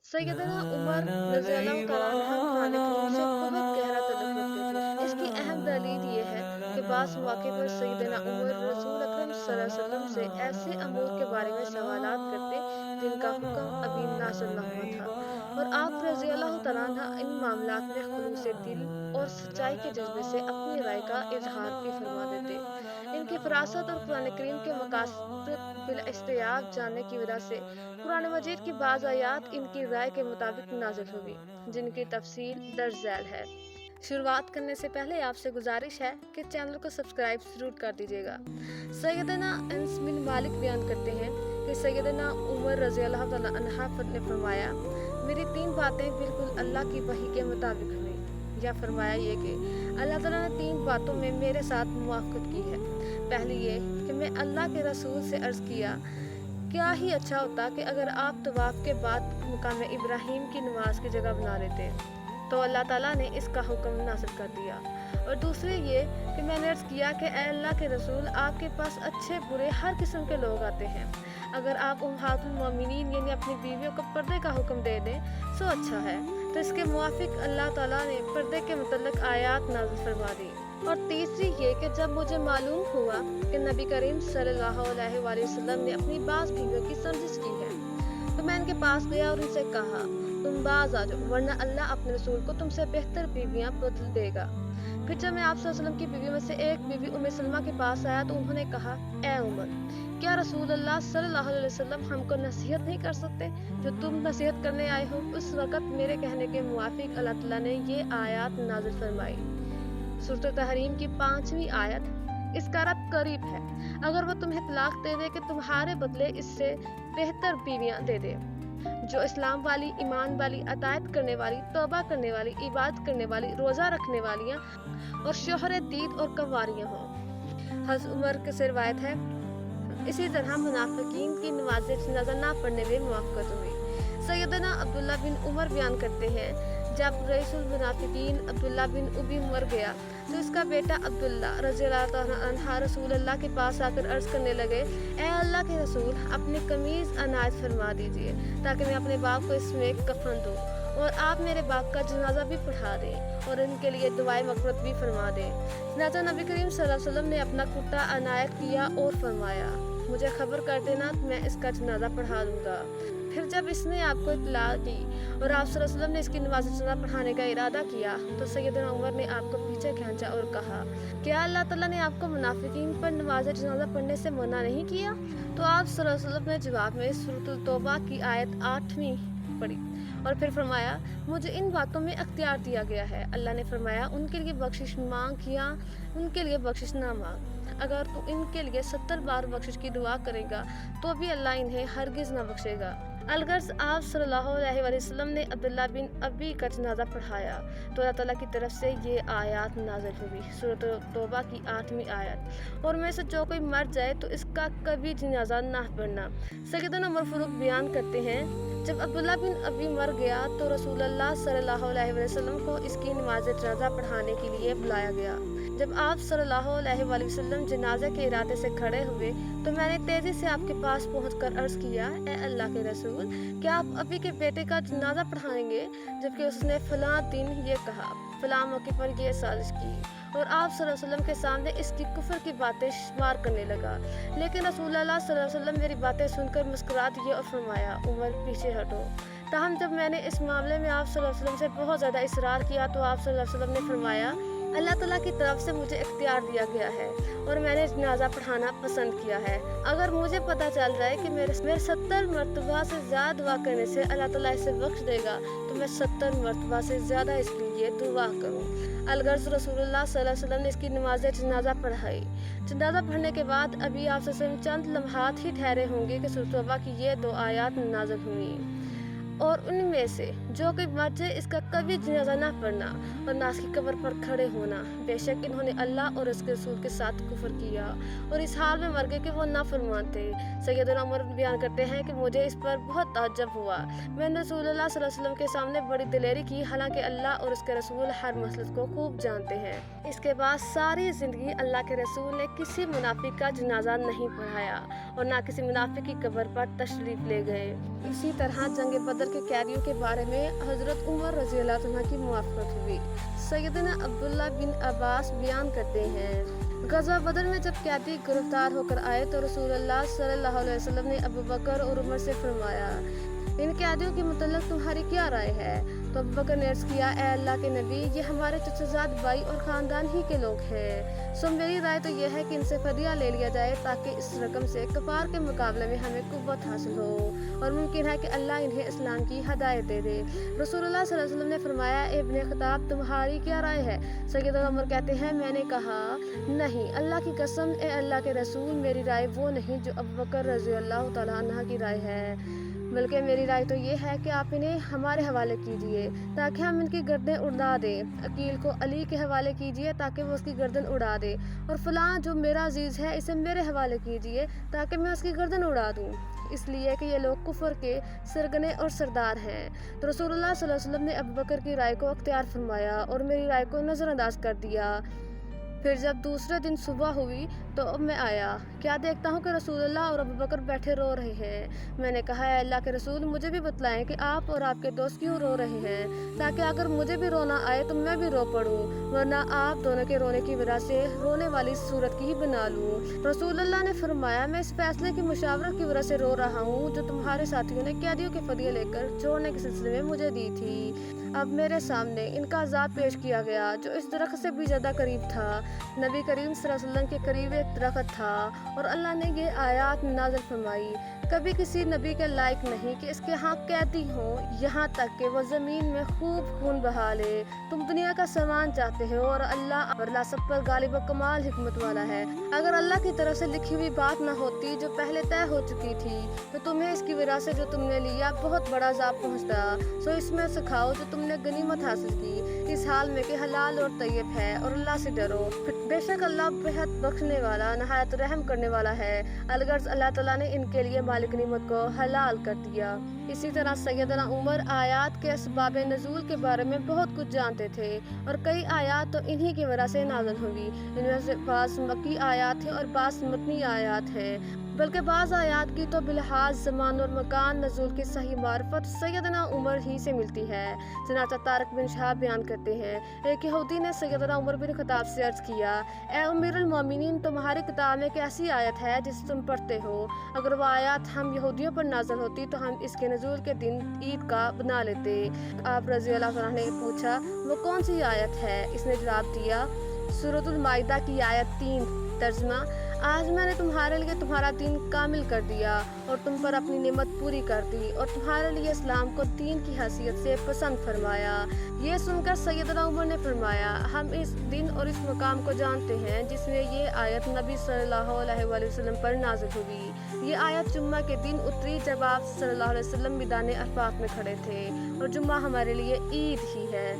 सैयदना उमर रज़ी अल्लाह तआला अन्हा कुरान करीम से बहुत गहरा ताल्लुक़ रखते थे। इसकी अहम दलील ये है कि बाज़ मौक़े पर सैयदना उमर रसूल अकरम सल्लल्लाहु अलैहि वसल्लम से ऐसे अमूर के बारे में सवालात करते जिनका हुक्म अभी नाज़िल न हुआ था, और आप रज़ी अल्लाह तआला अन्हा इन मामलात में खुलूस दिल और सच्चाई के जज्बे से अपनी राय का इज़हार भी फरमा देते। इनकी फ़रासत और कुरान करीम के मकासद बिल इस्तियाब जानने की वजह से कुरान मजीद की बाज़ आयात इनकी राय के मुताबिक नाज़िल हुई, जिनकी तफसील दर्ज झैल है। शुरुआत करने से पहले आपसे गुजारिश है कि चैनल को सब्सक्राइब ज़रूर कर दीजिएगा। सैयदना अनस बिन मालिक बयान करते हैं कि सैयदना उमर रज़ी अल्लाह तआला अन्हा ने फरमाया, मेरी 3 बातें बिल्कुल अल्लाह की वही के मुताबिक हुई। या फरमाया ये कि अल्लाह ताला ने 3 बातों में मेरे साथ मुआफ़क़त की है। पहली ये कि मैं अल्लाह के रसूल से अर्ज़ किया, क्या ही अच्छा होता कि अगर आप तवाफ़ के बाद मकाम इब्राहीम की नमाज की जगह बना लेते, तो अल्लाह ताला ने इसका हुक्म नाज़िल कर दिया। और दूसरे ये कि मैंने अर्ज़ किया कि ऐ अल्लाह के रसूल, आपके पास अच्छे बुरे हर किस्म के लोग आते हैं, अगर आप उम्महातुल मोमिनीन यानी अपनी बीवियों को पर्दे का हुक्म दे दें तो अच्छा है। तो इसके मुआफ़िक अल्लाह ताला ने पर्दे के मुतल्लिक़ आयात नाज़िल फरमा दी। और तीसरी ये कि जब मुझे मालूम हुआ कि नबी करीम सल्लल्लाहु अलैहि वसल्लम ने अपनी बाज़ बीवियों की सर्जिश की है, तो मैं इनके पास गया और इनसे कहा, तुम बाज आ जाओ, वरना अल्लाह अपने रसूल को तुमसे बेहतर बीवियां बदल देगा। फिर जब मैं आप सल्लल्लाहु अलैहि वसल्लम की बीवियों में से एक बीवी उम्मे सलमा के पास आया तो उन्होंने कहा, ए उमर, क्या रसूल अल्लाह सल्लल्लाहु अलैहि वसल्लम हमको नसीहत नहीं कर सकते जो तुम नसीहत करने आए हो? उस वक़्त मेरे कहने के मुआफ़िक अल्लाह ताला ने ये आयत नाज़िल फरमाई। सूरत तहरीम की 5वीं आयत, इसका रब करीब है, अगर वो तुम्हें तलाक दे दे कि तुम्हारे बदले इससे बेहतर बीवियां दे दे, जो इस्लाम वाली, ईमान वाली, अतायत करने वाली, तौबा करने वाली, इबादत करने वाली, रोज़ा रखने वालियां और शोहर दीद और कवारियां हों। हज़रत उमर के से रिवायत है, इसी तरह मुनाफिकीन की नमाज़ जनाज़ा ना पढ़ने में मुआफ़क़त हुई। सैयदना अब्दुल्ला बिन उमर बयान करते हैं, जब रईसुल मुनाफिकीन अब्दुल्ला बिन उबी मर गया तो इसका बेटा अब्दुल्ला रज़ी अल्लाह तआला अन्हा रसूल अल्लाह के पास आकर अर्ज़ करने लगे, ए अल्लाह के रसूल, अपनी कमीज़ अनायत फरमा दीजिए ताकि मैं अपने बाप को इसमें कफन दूँ, और आप मेरे बाप का जनाजा भी पढ़ा दें और इनके लिए दुआए मग़फ़िरत भी फरमा दें। चनांचे नबी करीम सल्लल्लाहु अलैहि वसल्लम ने अपना कुर्ता अनायत किया और फरमाया, मुझे खबर कर देना, मैं इसका जनाजा पढ़ा दूँगा। फिर जब इसने आपको इत्तला दी और आप सल्लल्लाहु अलैहि वसल्लम ने इसकी नमाज़ जनाज़ा पढ़ाने का इरादा किया, तो सैयदना उमर ने आपको पीछे खींचा और कहा, क्या अल्लाह ताला ने आपको मुनाफिकीन पर नमाज़ जनाज़ा पढ़ने से मना नहीं किया? तो आप सल्लल्लाहु अलैहि वसल्लम ने जवाब में सूरत तौबा की आयत 8वीं पढ़ी और फिर फरमाया, मुझे इन बातों में अख्तियार दिया गया है। अल्लाह ने फरमाया, उनके लिए बख्शिश मांग या उनके लिए बख्शिश ना मांग, अगर तू इनके लिए 70 बार बख्शिश की दुआ करेगा तो भी अल्लाह इन्हें हरगिज़ ना बख्शेगा। अलगर्ज़ आप सल्लल्लाहु अलैहि वसल्लम ने अब्दुल्ला बिन अबी का जनाजा पढ़ाया तो अल्लाह ताला की तरफ से ये आयत नाज़िल हुई, सूरत तौबा की 8वीं आयत, और में से जो कोई मर जाए तो इसका कभी जनाजा ना पढ़ना। सैयदना उमर फारूक बयान करते हैं, जब अब्दुल्ला बिन अबी मर गया तो रसूलुल्लाह सल्लल्लाहु अलैहि वसल्लम को इसकी नमाज जनाजा पढ़ाने के लिए बुलाया गया। जब आप सल्लल्लाहु अलैहि वसल्लम जनाजे के इरादे से खड़े हुए तो मैंने तेज़ी से आपके पास पहुंचकर अर्ज़ किया, ए अल्लाह के रसूल, क्या आप अबी के बेटे का जनाजा पढ़ाएंगे? जबकि उसने फ़लाँ दिन ये कहा, फ़लाँ मौके पर यह साजिश की, और आप सल्लल्लाहु अलैहि वसल्लम के सामने इसकी कुफ्र की बातें शुमार करने लगा। लेकिन रसूलुल्लाह सल्लल्लाहु अलैहि वसल्लम मेरी बातें सुनकर मुस्कुरा दिए और फरमाया, उमर पीछे हटो। ताहम जब मैंने इस मामले में आप सल्लल्लाहु अलैहि वसल्लम से बहुत ज़्यादा इसरार किया तो आप सल्लल्लाहु अलैहि वसल्लम ने फरमाया, अल्लाह ताला की तरफ से मुझे इख्तियार दिया गया है और मैंने जनाजा पढ़ाना पसंद किया है। अगर मुझे पता चल जाए कि मेरे 70 मरतबा से ज़्यादा दुआ करने से अल्लाह ताला इसे बख्श देगा तो मैं 70 मरतबा से ज़्यादा इसके लिए दुआ करूँ। अलगर्ज़ रसूलुल्लाह सल्लल्लाहु अलैहि वसल्लम ने इसकी नमाज जनाजा पढ़ाई। जनाजा पढ़ने के बाद अभी आप सल्लल्लाहु अलैहि वसल्लम चंद लम्हात ही ठहरे होंगे कि सूरत तौबा की ये 2 आयत नाज़िल हुई, और उनमें से जो कोई मर जाए इसका कभी जनाजा ना पढ़ना और ना उसकी कब्र पर खड़े होना, बेशक इन्होंने अल्लाह और उसके रसूल के साथ कुफ्र किया और इस हाल में मर गए कि वो नाफरमान थे। सैयदना उमर बयान करते हैं कि मुझे इस पर बहुत ताज्जुब हुआ। मैंने रसूलुल्लाह सल्लल्लाहु अलैहि वसल्लम के सामने बड़ी दिलेरी की, हालांकि अल्लाह और उसके रसूल हर मसलत को खूब जानते हैं। इसके बाद सारी ज़िंदगी अल्लाह के रसूल ने किसी मुनाफिक का जनाजा नहीं पढ़ाया और ना किसी मुनाफिक की कब्र पर तशरीफ़ ले गए। इसी तरह जंग बदर के कैदियों के बारे में हज़रत उमर रज़ी अल्लाह तआला की मुआफ़क़त हुई। सैयदना अब्दुल्ला बिन अब्बास बयान करते हैं, ग़ज़वा बदर में जब कैदी गिरफ्तार होकर आए तो रसूलुल्लाह सल्लल्लाहु अलैहि वसल्लम ने अबू बकर और उमर से फरमाया, इन कैदियों के मुतल्लिक़ तुम्हारी क्या राय है? तो अबू बकर ने अर्ज़ किया, ए अल्लाह के नबी, ये हमारे चचाज़ाद भाई और ख़ानदान ही के लोग हैं। सो मेरी राय तो यह है कि इनसे फ़दिया ले लिया जाए ताकि इस रकम से कफ़ार के मुकाबले में हमें क़ुव्वत हासिल हो और मुमकिन है कि अल्लाह इन्हें इस्लाम की हदायत दे दे। रसूलुल्लाह सल्लल्लाहु अलैहि वसल्लम ने फरमाया, ए इब्ने ख़त्ताब, तुम्हारी क्या राय है? सैयदना उमर कहते हैं, मैंने कहा, नहीं, अल्लाह की कसम, ए अल्लाह के रसूल, मेरी राय वो नहीं जो अबू बकर रज़ी अल्लाह तआला अन्हु की राय है, बल्कि मेरी राय तो ये है कि आप इन्हें हमारे हवाले कीजिए ताकि हम इनकी गर्दनें उड़ा दें। अकील को अली के हवाले कीजिए ताकि वो उसकी गर्दन उड़ा दे, और फ़लाँ जो मेरा अजीज़ है इसे मेरे हवाले कीजिए ताकि मैं उसकी गर्दन उड़ा दूँ, इसलिए कि ये लोग कुफर के सरगने और सरदार हैं। तो रसूलुल्लाह सल्लल्लाहु अलैहि वसल्लम ने अबू बकर की राय को अख्तियार फरमाया और मेरी राय को नज़रअंदाज कर दिया। फिर जब दूसरे दिन सुबह हुई तो अब मैं आया, क्या देखता हूँ कि रसूलुल्लाह और अबू बकर बैठे रो रहे हैं। मैंने कहा, है अल्लाह के रसूल, मुझे भी बतलाएं कि आप और आपके दोस्त क्यों रो रहे हैं, ताकि अगर मुझे भी रोना आए तो मैं भी रो पड़ूं, वरना आप दोनों के रोने की वजह से रोने वाली सूरत की ही बना लूँ। रसूलुल्लाह ने फरमाया, मैं इस फैसले की मुशावरत की वजह से रो रहा हूँ जो तुम्हारे साथियों ने कैदियों के फ़दिया लेकर छोड़ने के सिलसिले में मुझे दी थी। अब मेरे सामने इनका अज़ाब पेश किया गया जो इस दरख्त से भी ज़्यादा करीब था। नबी करीम सल्लल्लाहु अलैहि वसल्लम के करीब एक दरख्त था और अल्लाह ने ये आयत नाज़िल फरमाई, कभी किसी नबी के लायक नहीं कि इसके यहाँ कैदी हो, यहाँ तक कि वो ज़मीन में खूब खून बहा ले। तुम दुनिया का सामान चाहते हो और अल्लाह सब पर गालिब व कमाल हिकमत वाला है। अगर अल्लाह की तरफ से लिखी हुई बात ना होती जो पहले तय हो चुकी थी तो तुम्हें इसकी वजह से जो तुमने लिया बहुत बड़ा अज़ाब पहुँचता। सो इसमें सिखाओ जो तुमने गनीमत हासिल की, इस हाल में कि हलाल और तैयब है, और अल्लाह से डरो, बेशक अल्लाह बेहद बख्शने वाला नहायत रहम करने वाला है। अलगर्ज़ अल्लाह ताला ने इनके लिए मालिक गनीमत को हलाल कर दिया। इसी तरह सैयदना उमर आयात के असबाब नज़ूल के बारे में बहुत कुछ जानते थे और कई आयात तो इन्हीं की वजह से नाज़िल हुई। इनमें से बाज़ मक्की आयात हैं और बाज़ मदनी आयात हैं, बल्कि बाज़ आयात की तो बिलहाज ज़मान और मकान नज़ूल की सही मार्फत सैयदना उमर ही से मिलती है। चनाचा तारक बिन शहाब बयान करते हैं, एक यहूदी ने सैयदना उमर बिन ख़त्ताब से अर्ज़ किया, ए अमीरुल मोमिनीन, तुम्हारी किताब में एक ऐसी आयत है जिसे तुम पढ़ते हो, अगर वो आयत हम यहूदियों पर नाज़िल होती तो हम इसके नज़ूल के दिन ईद का बना लेते। आप रज़ी अल्लाह अन्हु ने पूछा, वो कौन सी आयत है? इसने जवाब दिया, सूरतुल माइदा की आयत 3। तर्जमा, आज मैंने तुम्हारे लिए तुम्हारा दीन कामिल कर दिया और तुम पर अपनी नेमत पूरी कर दी और तुम्हारे लिए इस्लाम को दीन की हैसियत से पसंद फरमाया। ये सुनकर सैयदना उमर ने फरमाया, हम इस दिन और इस मकाम को जानते हैं जिसमें ये आयत नबी सल्लल्लाहु अलैहि वसल्लम पर नाज़िल हुई। ये आयत जुम्मा के दिन उतरी जब आप सल्लल्लाहु अलैहि वसल्लम मैदान अरफात में खड़े थे और जुम्मा हमारे लिए ईद ही है।